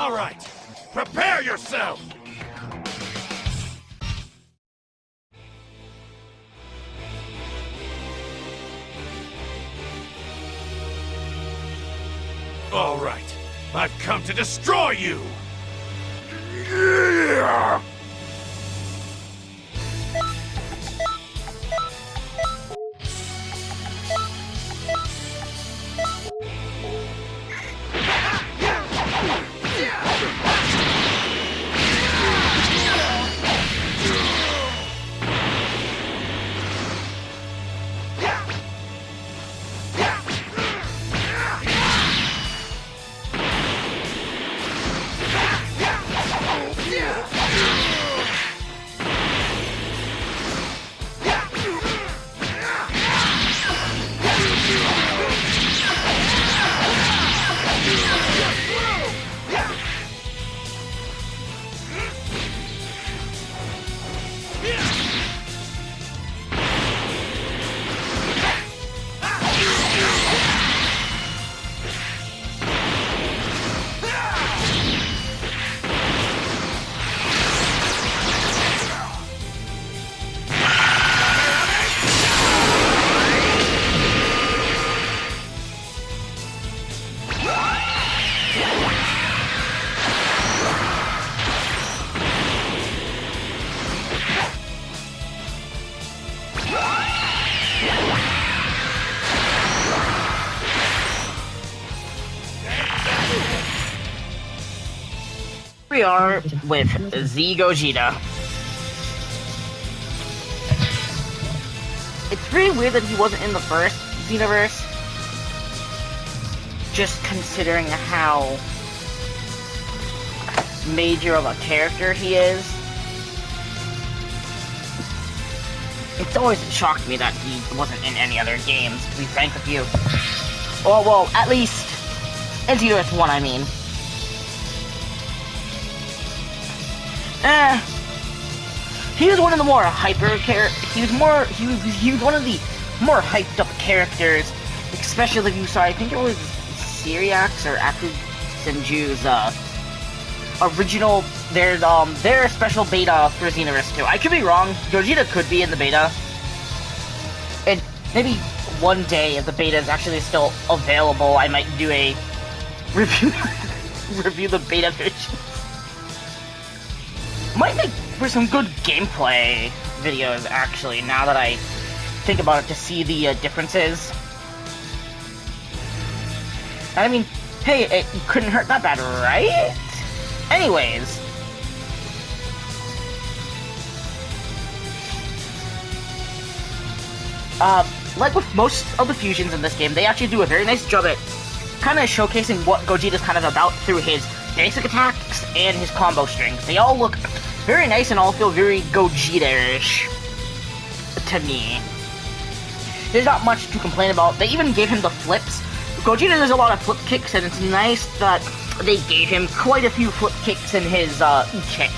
All right, prepare yourself! All right, I've come to destroy you! Yeah! We are with Z Gogeta. It's pretty weird that he wasn't in the first Xenoverse, just considering how major of a character he is. It's always shocked me that he wasn't in any other games, to be frank with you. Or, well, at least in Xenoverse 1, I mean. He was one of the more he was one of the more hyped up characters, especially if you saw, I think it was Syriax or Aku Senju's original, their special beta for Xenoverse 2. I could be wrong. Gogeta could be in the beta. And maybe one day, if the beta is actually still available, I might do a review the beta version. Might make for some good gameplay videos, actually, now that I think about it, to see the differences. I mean, hey, it couldn't hurt that bad, right? Anyways. Like with most of the fusions in this game, they actually do a very nice job at kind of showcasing what Gogeta's kind of about through his basic attacks and his combo strings. They all look very nice and all feel very Gogeta-ish to me. There's not much to complain about. They even gave him the flips. Gogeta does a lot of flip kicks, and it's nice that they gave him quite a few flip kicks in his kit.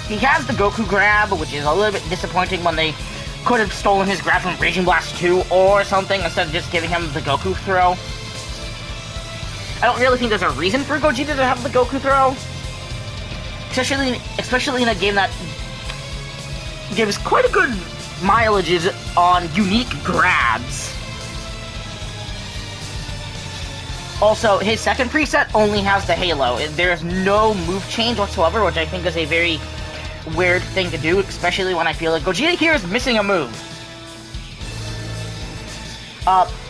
He has the Goku grab, which is a little bit disappointing when they could have stolen his grab from Raging Blast 2 or something instead of just giving him the Goku throw. I don't really think there's a reason for Gogeta to have the Goku throw. Especially in a game that gives quite a good mileages on unique grabs. Also, his second preset only has the Halo. There's no move change whatsoever, which I think is a very weird thing to do, especially when I feel like Gogeta here is missing a move.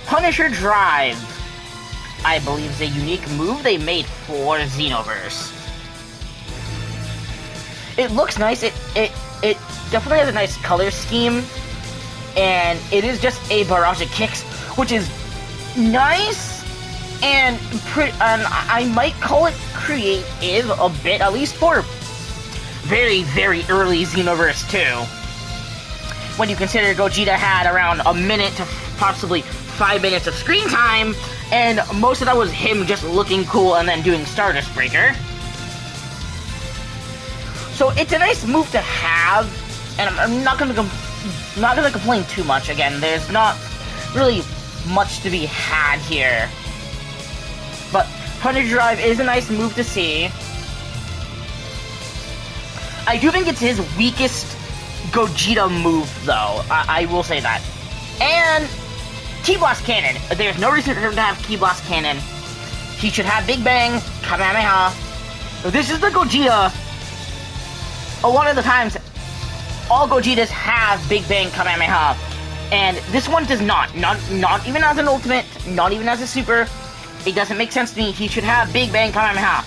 Punisher Drive, I believe, is a unique move they made for Xenoverse. It looks nice. It definitely has a nice color scheme, and it is just a barrage of kicks, which is nice and I might call it creative a bit, at least for very, very early Xenoverse 2. When you consider Gogeta had around a minute to possibly 5 minutes of screen time, and most of that was him just looking cool and then doing Stardust Breaker. So it's a nice move to have, and I'm not gonna complain too much. Again, there's not really much to be had here. But Punisher Drive is a nice move to see. I do think it's his weakest Gogeta move, though. I will say that. And Ki Blast Cannon. There's no reason for him to have Ki Blast Cannon. He should have Big Bang, Kamehameha. This is the Gogeta. A lot of the times, all Gogetas have Big Bang, Kamehameha. And this one does not. Not even as an ultimate, not even as a super. It doesn't make sense to me. He should have Big Bang, Kamehameha.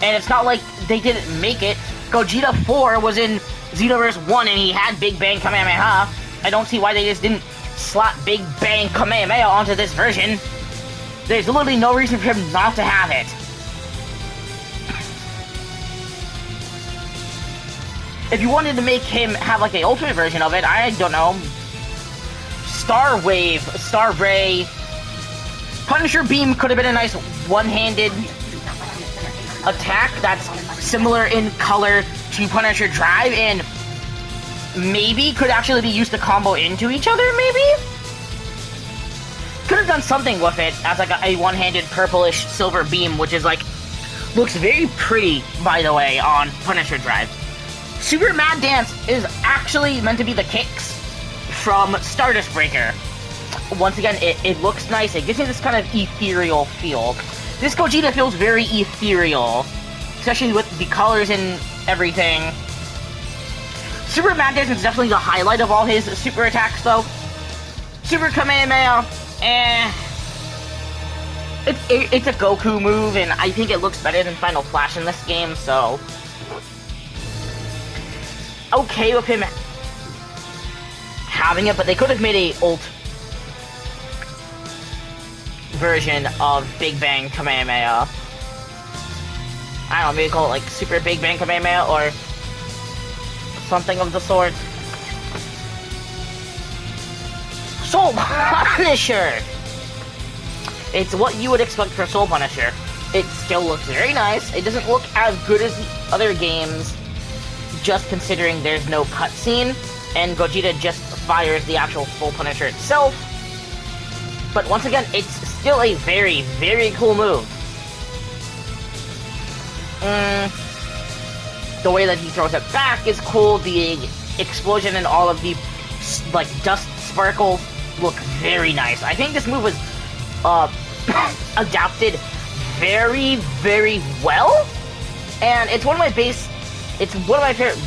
And it's not like they didn't make it. Gogeta 4 was in Xenoverse 1 and he had Big Bang Kamehameha. I don't see why they just didn't slap Big Bang Kamehameha onto this version. There's literally no reason for him not to have it. If you wanted to make him have like the ultimate version of it, I don't know. Star Wave, Star Ray, Punisher Beam could have been a nice one-handed attack that's similar in color to Punisher Drive and maybe could actually be used to combo into each other, maybe? Could have done something with it as like a one-handed purplish silver beam, which is like, looks very pretty, by the way, on Punisher Drive. Super Mad Dance is actually meant to be the kicks from Stardust Breaker. Once again, it looks nice. It gives me this kind of ethereal feel. This Gogeta feels very ethereal, especially with the colors and everything. Super Mad Dance is definitely the highlight of all his super attacks, though. Super Kamehameha, it's a Goku move, and I think it looks better than Final Flash in this game, so okay with him having it, but they could have made a ult version of Big Bang Kamehameha. I don't know, maybe call it like Super Big Bang Kamehameha or something of the sort. Soul Punisher! It's what you would expect for Soul Punisher. It still looks very nice. It doesn't look as good as the other games, just considering there's no cutscene, and Gogeta just fires the actual Soul Punisher itself. But once again, it's still a very, very cool move. The way that he throws it back is cool. The explosion and all of the like dust sparkles look very nice. I think this move was adapted very, very well, and it's one of my favorite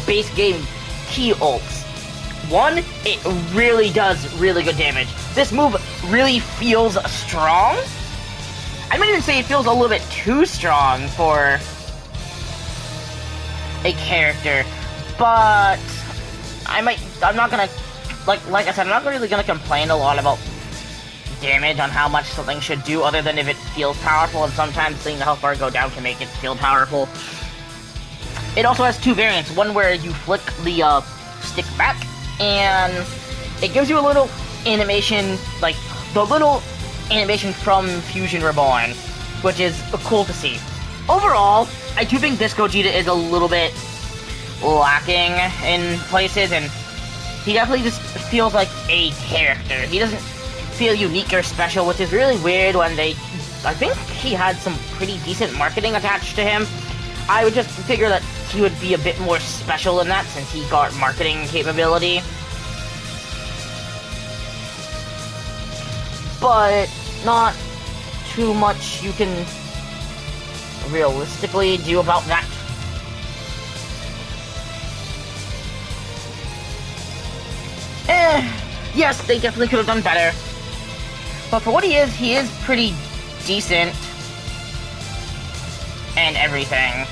base game key ults. One, it really does really good damage. This move really feels strong. I might even say it feels a little bit too strong for a character, but I'm not gonna, like I said, I'm not really gonna complain a lot about damage on how much something should do, other than if it feels powerful, and sometimes seeing the health bar go down can make it feel powerful. It also has two variants, one where you flick the stick back, and it gives you a little animation, like the little animation from Fusion Reborn, which is cool to see. Overall, I do think this Gogeta is a little bit lacking in places, and he definitely just feels like a character. He doesn't feel unique or special, which is really weird when I think he had some pretty decent marketing attached to him. I would just figure that he would be a bit more special than that since he got marketing capability. But not too much you can realistically do about that. Yes, they definitely could have done better. But for what he is pretty decent. And everything.